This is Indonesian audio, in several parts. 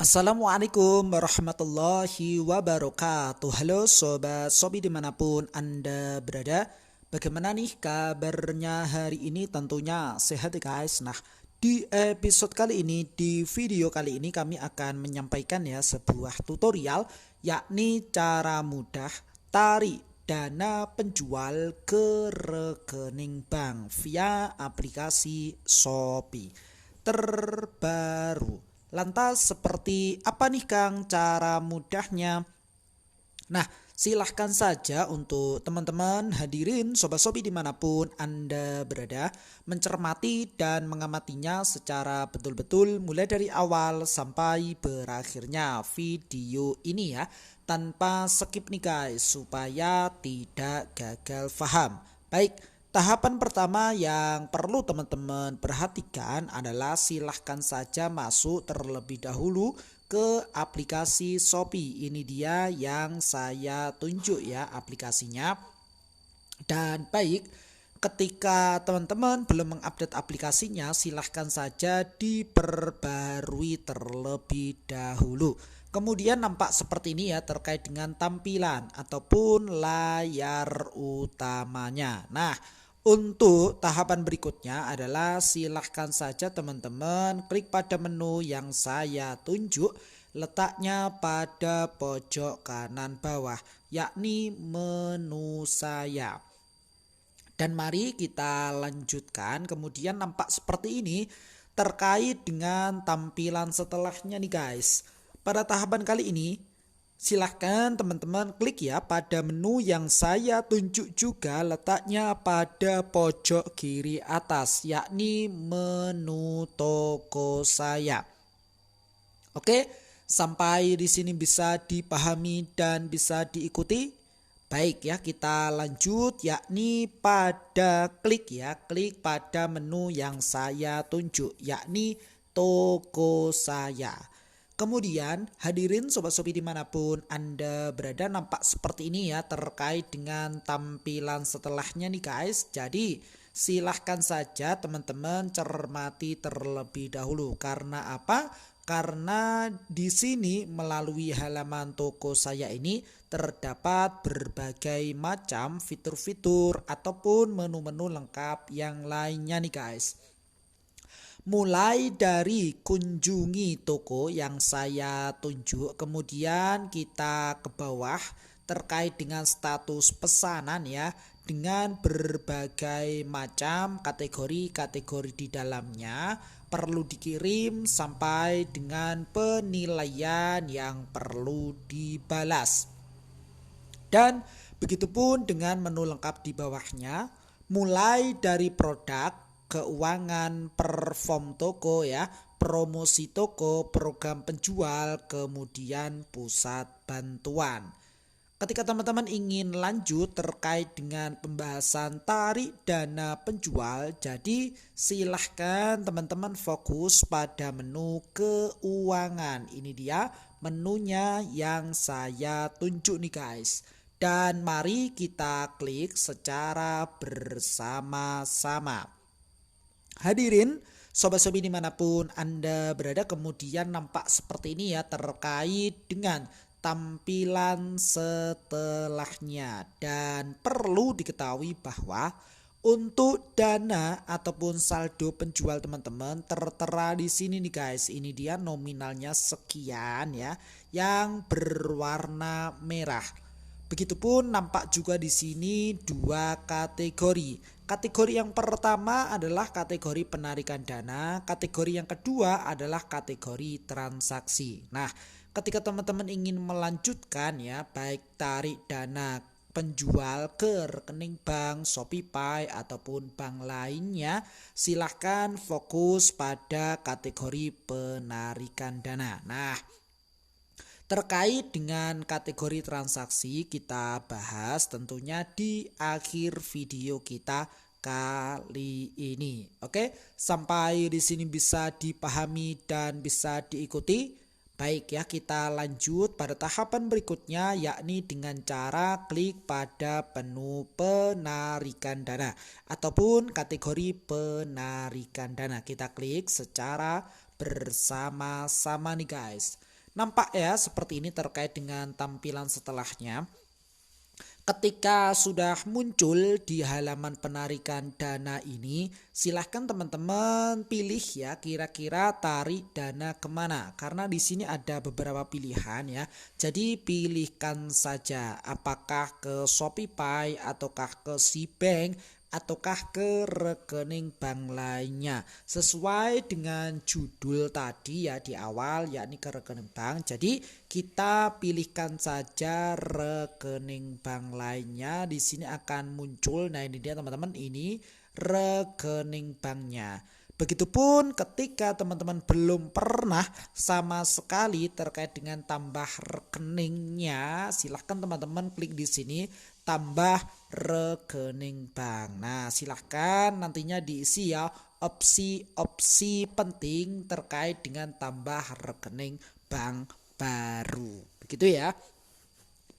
Assalamualaikum warahmatullahi wabarakatuh. Halo sobat sobi dimanapun Anda berada. Bagaimana nih kabarnya hari ini? Tentunya sehat ya guys. Nah, di episode kali ini, di video kali ini kami akan menyampaikan ya sebuah tutorial, yakni cara mudah tarik dana penjual ke rekening bank via aplikasi Shopee terbaru. Lantas seperti apa nih Kang cara mudahnya? Nah, silahkan saja untuk teman-teman hadirin sobat-sobi dimanapun Anda berada mencermati dan mengamatinya secara betul-betul mulai dari awal sampai berakhirnya video ini ya, tanpa skip nih guys, supaya tidak gagal paham. Baik, tahapan pertama yang perlu teman-teman perhatikan adalah silahkan saja masuk terlebih dahulu ke aplikasi Shopee. Ini dia yang saya tunjuk ya aplikasinya. Dan baik, ketika teman-teman belum mengupdate aplikasinya, silahkan saja diperbarui terlebih dahulu. Kemudian nampak seperti ini ya terkait dengan tampilan ataupun layar utamanya. Nah, untuk tahapan berikutnya adalah silahkan saja teman-teman klik pada menu yang saya tunjuk, letaknya pada pojok kanan bawah, yakni menu saya. Dan mari kita lanjutkan. Kemudian nampak seperti ini terkait dengan tampilan setelahnya nih guys. Pada tahapan kali ini silahkan teman-teman klik ya pada menu yang saya tunjuk juga, letaknya pada pojok kiri atas, yakni menu toko saya. Oke, sampai di sini bisa dipahami dan bisa diikuti. Baik ya, kita lanjut, yakni pada klik pada menu yang saya tunjuk, yakni toko saya. Kemudian hadirin sobat-sobi dimanapun Anda berada, nampak seperti ini ya terkait dengan tampilan setelahnya nih guys. Jadi silahkan saja teman-teman cermati terlebih dahulu. Karena apa? Karena di sini melalui halaman toko saya ini terdapat berbagai macam fitur-fitur ataupun menu-menu lengkap yang lainnya nih guys. Mulai dari kunjungi toko yang saya tunjuk, kemudian kita ke bawah terkait dengan status pesanan ya, dengan berbagai macam kategori-kategori di dalamnya, perlu dikirim sampai dengan penilaian yang perlu dibalas. Dan begitupun dengan menu lengkap di bawahnya, mulai dari produk, keuangan, perform toko ya, promosi toko, program penjual, kemudian pusat bantuan. Ketika teman-teman ingin lanjut terkait dengan pembahasan tarik dana penjual, jadi silahkan teman-teman fokus pada menu keuangan. Ini dia menunya yang saya tunjuk nih guys. Dan mari kita klik secara bersama-sama. Hadirin sobat-sobi dimanapun Anda berada, kemudian nampak seperti ini ya terkait dengan tampilan setelahnya. Dan perlu diketahui bahwa untuk dana ataupun saldo penjual teman-teman tertera di sini nih guys. Ini dia nominalnya sekian ya, yang berwarna merah. Begitupun nampak juga di sini dua kategori. Kategori yang pertama adalah kategori penarikan dana, kategori yang kedua adalah kategori transaksi. Nah, ketika teman-teman ingin melanjutkan ya, baik tarik dana penjual ke rekening bank, ShopeePay ataupun bank lainnya, silahkan fokus pada kategori penarikan dana. Nah, terkait dengan kategori transaksi kita bahas tentunya di akhir video kita kali ini. Oke, sampai di sini bisa dipahami dan bisa diikuti. Baik ya, kita lanjut pada tahapan berikutnya, yakni dengan cara klik pada menu penarikan dana ataupun kategori penarikan dana. Kita klik secara bersama-sama nih guys. Nampak ya seperti ini terkait dengan tampilan setelahnya. Ketika sudah muncul di halaman penarikan dana ini, silahkan teman-teman pilih ya kira-kira tarik dana kemana. Karena di sini ada beberapa pilihan ya. Jadi pilihkan saja apakah ke ShopeePay ataukah ke Cbank ataukah ke rekening bank lainnya sesuai dengan judul tadi ya di awal, yakni ke rekening bank. Jadi kita pilihkan saja rekening bank lainnya. Di sini akan muncul, nah ini dia teman-teman, ini rekening banknya. Begitupun ketika teman-teman belum pernah sama sekali terkait dengan tambah rekeningnya, silahkan teman-teman klik di sini tambah rekening bank. Nah, silahkan nantinya diisi ya opsi-opsi penting terkait dengan tambah rekening bank baru. Begitu ya.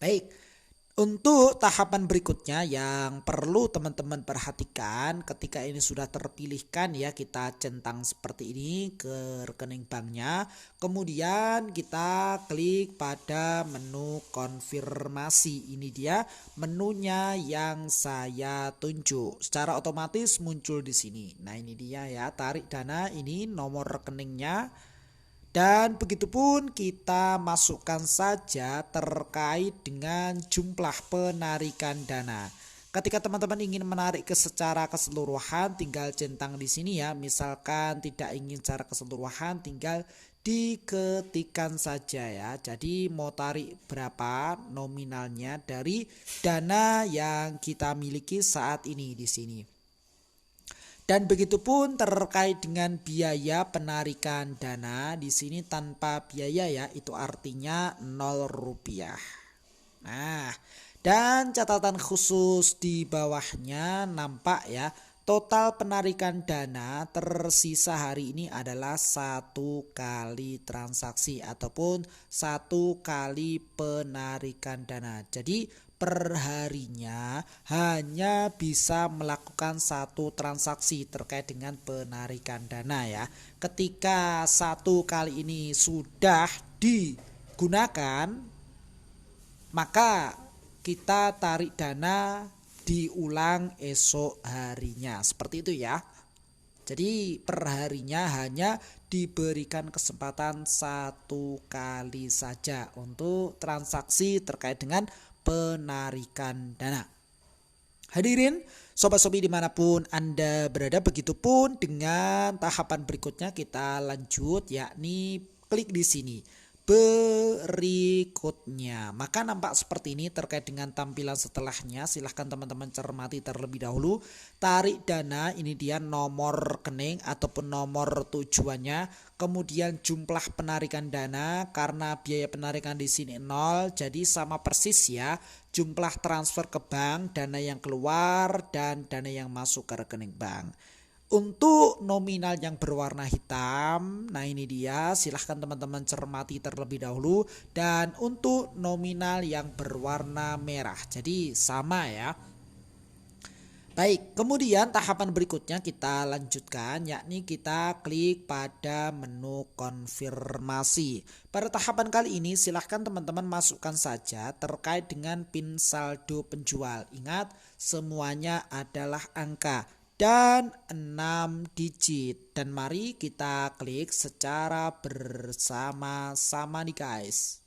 Baik. Untuk tahapan berikutnya yang perlu teman-teman perhatikan ketika ini sudah terpilihkan ya, kita centang seperti ini ke rekening banknya. Kemudian kita klik pada menu konfirmasi. Ini dia menunya yang saya tunjuk. Secara otomatis muncul di sini. Nah ini dia ya, tarik dana, ini nomor rekeningnya. Dan begitupun kita masukkan saja terkait dengan jumlah penarikan dana. Ketika teman-teman ingin menarik secara keseluruhan, tinggal centang di sini ya. Misalkan tidak ingin secara keseluruhan, tinggal diketikkan saja ya. Jadi mau tarik berapa nominalnya dari dana yang kita miliki saat ini di sini. Dan begitupun terkait dengan biaya penarikan dana, di sini tanpa biaya ya, itu artinya 0 rupiah. Nah, dan catatan khusus di bawahnya nampak ya, total penarikan dana tersisa hari ini adalah 1 kali transaksi ataupun 1 kali penarikan dana. Jadi perharinya hanya bisa melakukan 1 transaksi terkait dengan penarikan dana ya. Ketika 1 kali ini sudah digunakan, maka kita tarik dana diulang esok harinya. Seperti itu ya. Jadi perharinya hanya diberikan kesempatan 1 kali saja untuk transaksi terkait dengan penarikan dana. Hadirin sobat-sobi dimanapun Anda berada, begitupun dengan tahapan berikutnya kita lanjut, yakni klik di sini berikutnya. Maka nampak seperti ini terkait dengan tampilan setelahnya. Silahkan teman-teman cermati terlebih dahulu. Tarik dana, ini dia nomor rekening ataupun nomor tujuannya. Kemudian jumlah penarikan dana, karena biaya penarikan di sini 0, jadi sama persis ya. Jumlah transfer ke bank, dana yang keluar dan dana yang masuk ke rekening bank. Untuk nominal yang berwarna hitam, nah ini dia, silahkan teman-teman cermati terlebih dahulu. Dan untuk nominal yang berwarna merah, jadi sama ya. Baik, kemudian tahapan berikutnya kita lanjutkan, yakni kita klik pada menu konfirmasi. Pada tahapan kali ini silahkan teman-teman masukkan saja terkait dengan PIN saldo penjual. Ingat, semuanya adalah angka dan 6 digit. Dan mari kita klik secara bersama-sama nih guys.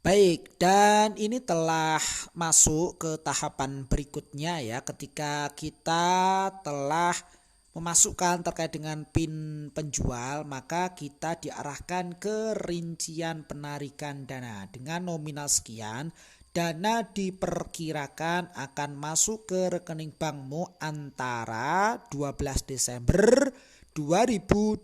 Baik, dan ini telah masuk ke tahapan berikutnya ya. Ketika kita telah memasukkan terkait dengan PIN penjual, maka kita diarahkan ke rincian penarikan dana dengan nominal sekian. Dana diperkirakan akan masuk ke rekening bankmu antara 12 Desember 2023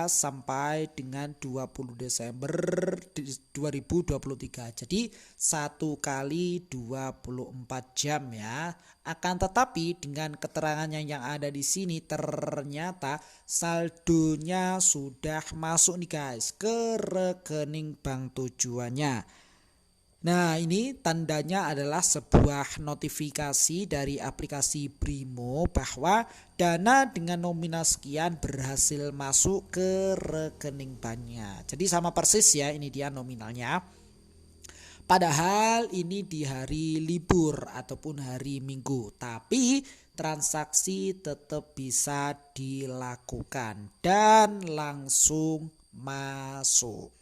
sampai dengan 20 Desember 2023. Jadi 1 kali 24 jam ya. Akan tetapi dengan keterangannya yang ada di sini, ternyata saldonya sudah masuk nih guys ke rekening bank tujuannya. Nah, ini tandanya adalah sebuah notifikasi dari aplikasi Brimo bahwa dana dengan nominal sekian berhasil masuk ke rekening banknya. Jadi sama persis ya, ini dia nominalnya. Padahal ini di hari libur ataupun hari Minggu, tapi transaksi tetap bisa dilakukan dan langsung masuk.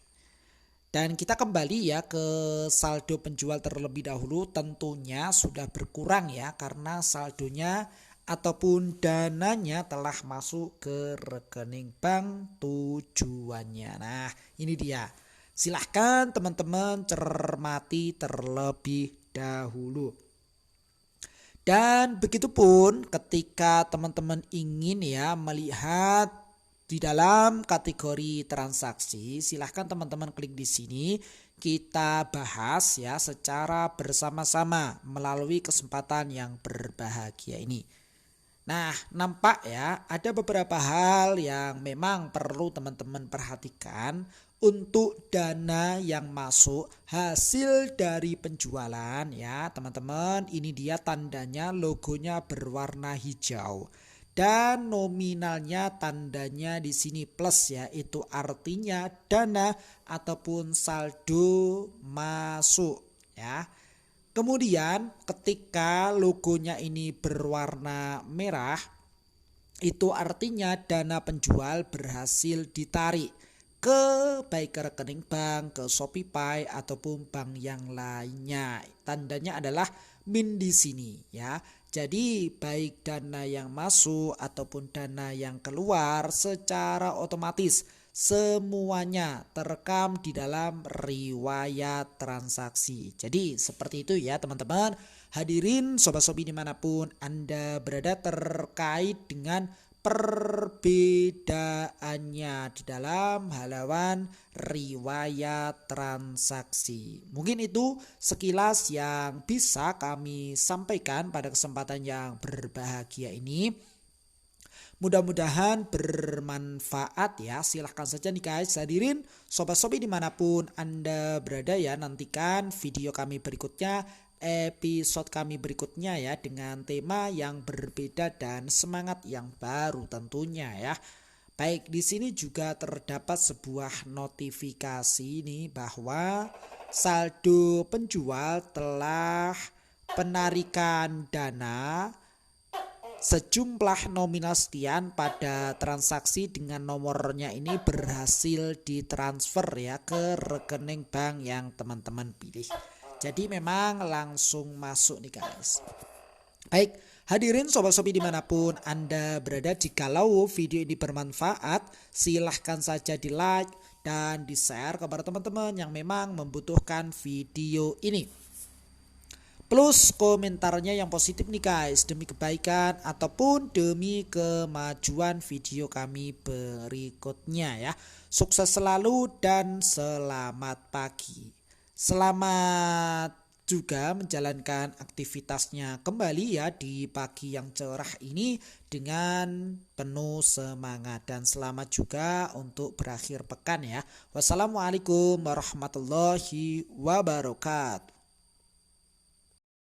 Dan kita kembali ya ke saldo penjual terlebih dahulu, tentunya sudah berkurang ya karena saldonya ataupun dananya telah masuk ke rekening bank tujuannya. Nah, ini dia. Silahkan teman-teman cermati terlebih dahulu. Dan begitupun ketika teman-teman ingin ya melihat di dalam kategori transaksi, silahkan teman-teman klik di sini. Kita bahas ya secara bersama-sama melalui kesempatan yang berbahagia ini. Nah, nampak ya ada beberapa hal yang memang perlu teman-teman perhatikan untuk dana yang masuk hasil dari penjualan ya teman-teman. Ini dia tandanya, logonya berwarna hijau. Dan nominalnya tandanya di sini plus ya, itu artinya dana ataupun saldo masuk ya. Kemudian ketika logonya ini berwarna merah, itu artinya dana penjual berhasil ditarik ke baik ke rekening bank, ke Shopee ataupun bank yang lainnya. Tandanya adalah min di sini ya. Jadi baik dana yang masuk ataupun dana yang keluar secara otomatis semuanya terekam di dalam riwayat transaksi. Jadi seperti itu ya teman-teman. Hadirin sobat-sobi dimanapun Anda berada terkait dengan perbedaannya di dalam halaman riwayat transaksi. Mungkin itu sekilas yang bisa kami sampaikan pada kesempatan yang berbahagia ini. Mudah-mudahan bermanfaat ya. Silahkan saja nih guys hadirin sobat-sobi dimanapun Anda berada ya. Nantikan video kami berikutnya, episode kami berikutnya ya, dengan tema yang berbeda dan semangat yang baru tentunya ya. Baik, di sini juga terdapat sebuah notifikasi nih bahwa saldo penjual telah penarikan dana sejumlah nominal sekian pada transaksi dengan nomornya ini berhasil ditransfer ya ke rekening bank yang teman-teman pilih. Jadi memang langsung masuk nih guys. Baik, hadirin sobat-sobi dimanapun Anda berada, jikalau video ini bermanfaat silahkan saja di like dan di share kepada teman-teman yang memang membutuhkan video ini. Plus komentarnya yang positif nih guys, demi kebaikan ataupun demi kemajuan video kami berikutnya ya. Sukses selalu dan selamat pagi. Selamat juga menjalankan aktivitasnya kembali ya di pagi yang cerah ini dengan penuh semangat. Dan selamat juga untuk berakhir pekan ya. Wassalamualaikum warahmatullahi wabarakatuh.